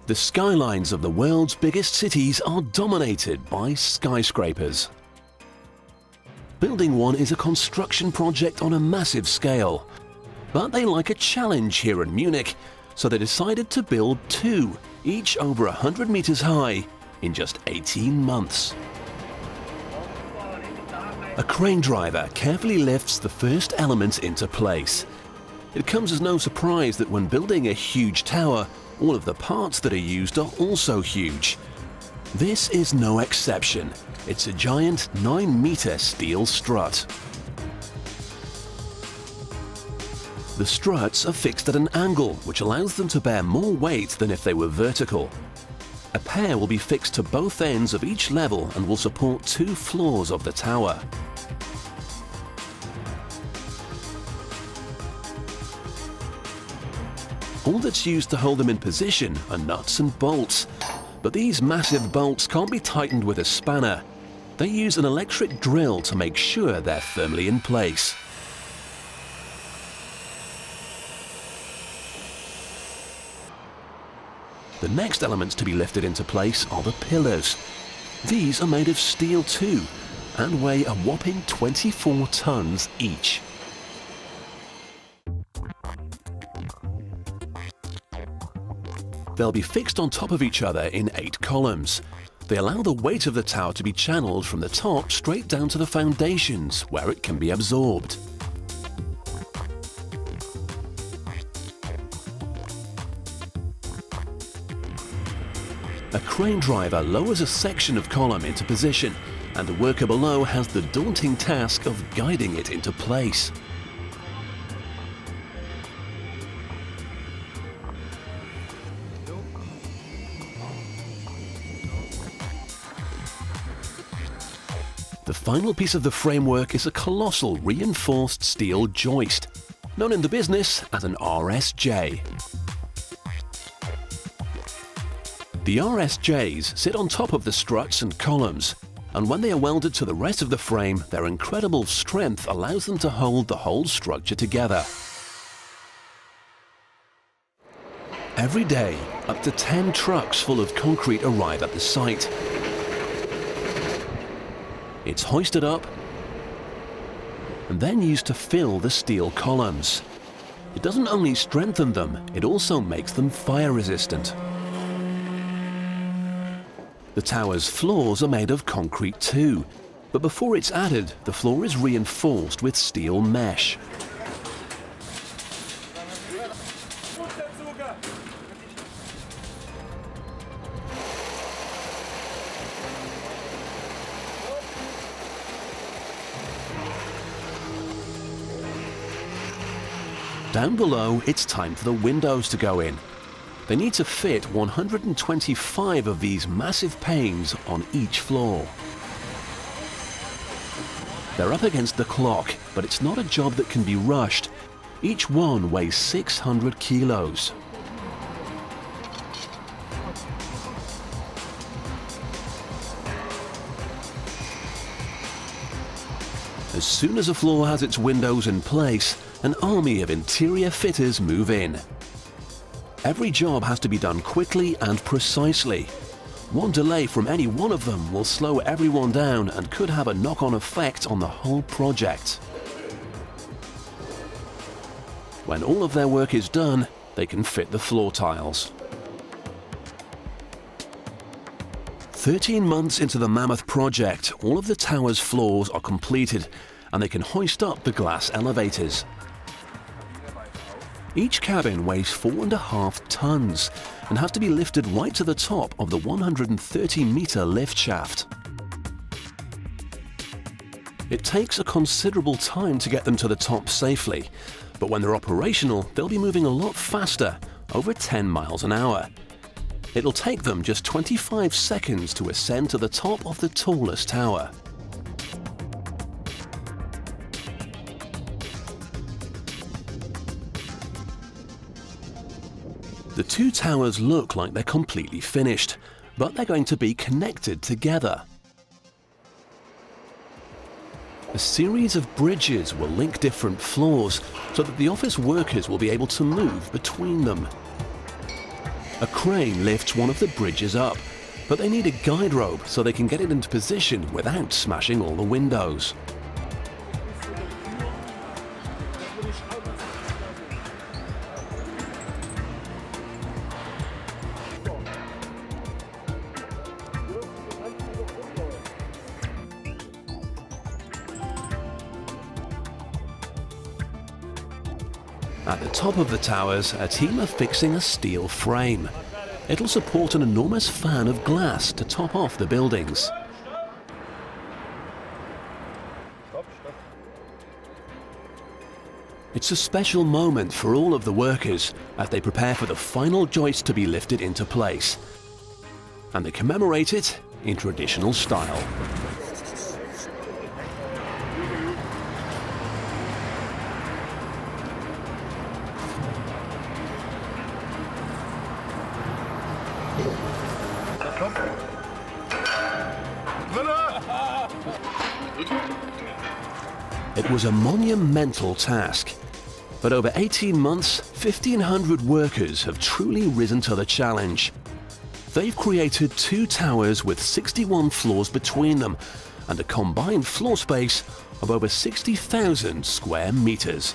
The skylines of the world's biggest cities are dominated by skyscrapers. Building one is a construction project on a massive scale. But they like a challenge here in Munich, so they decided to build two, each over 100 meters high, in just 18 months. A crane driver carefully lifts the first element into place. It comes as no surprise that when building a huge tower, all of the parts that are used are also huge. This is no exception. It's a giant 9-meter steel strut. The struts are fixed at an angle, which allows them to bear more weight than if they were vertical. A pair will be fixed to both ends of each level and will support 2 floors of the tower. All that's used to hold them in position are nuts and bolts. But these massive bolts can't be tightened with a spanner. They use an electric drill to make sure they're firmly in place. The next elements to be lifted into place are the pillars. These are made of steel too, and weigh a whopping 24 tons each. They'll be fixed on top of each other in 8 columns. They allow the weight of the tower to be channeled from the top straight down to the foundations, where it can be absorbed. A crane driver lowers a section of column into position, and the worker below has the daunting task of guiding it into place. The final piece of the framework is a colossal reinforced steel joist, known in the business as an RSJ. The RSJs sit on top of the struts and columns, and when they are welded to the rest of the frame, their incredible strength allows them to hold the whole structure together. Every day, up to 10 trucks full of concrete arrive at the site. It's hoisted up and then used to fill the steel columns. It doesn't only strengthen them, it also makes them fire resistant. The tower's floors are made of concrete too, but before it's added, the floor is reinforced with steel mesh. Down below, it's time for the windows to go in. They need to fit 125 of these massive panes on each floor. They're up against the clock, but it's not a job that can be rushed. Each one weighs 600 kilos. As soon as a floor has its windows in place, an army of interior fitters move in. Every job has to be done quickly and precisely. One delay from any one of them will slow everyone down and could have a knock-on effect on the whole project. When all of their work is done, they can fit the floor tiles. 13 months into the mammoth project, all of the tower's floors are completed, and they can hoist up the glass elevators. Each cabin weighs 4.5 tons and has to be lifted right to the top of the 130-meter lift shaft. It takes a considerable time to get them to the top safely, but when they're operational, they'll be moving a lot faster, over 10 miles an hour. It'll take them just 25 seconds to ascend to the top of the tallest tower. The two towers look like they're completely finished, but they're going to be connected together. A series of bridges will link different floors so that the office workers will be able to move between them. A crane lifts one of the bridges up, but they need a guide rope so they can get it into position without smashing all the windows. At the top of the towers, a team are fixing a steel frame. It'll support an enormous fan of glass to top off the buildings. It's a special moment for all of the workers as they prepare for the final joist to be lifted into place. And they commemorate it in traditional style. It was a monumental task, but over 18 months, 1,500 workers have truly risen to the challenge. They've created 2 towers with 61 floors between them and a combined floor space of over 60,000 square meters.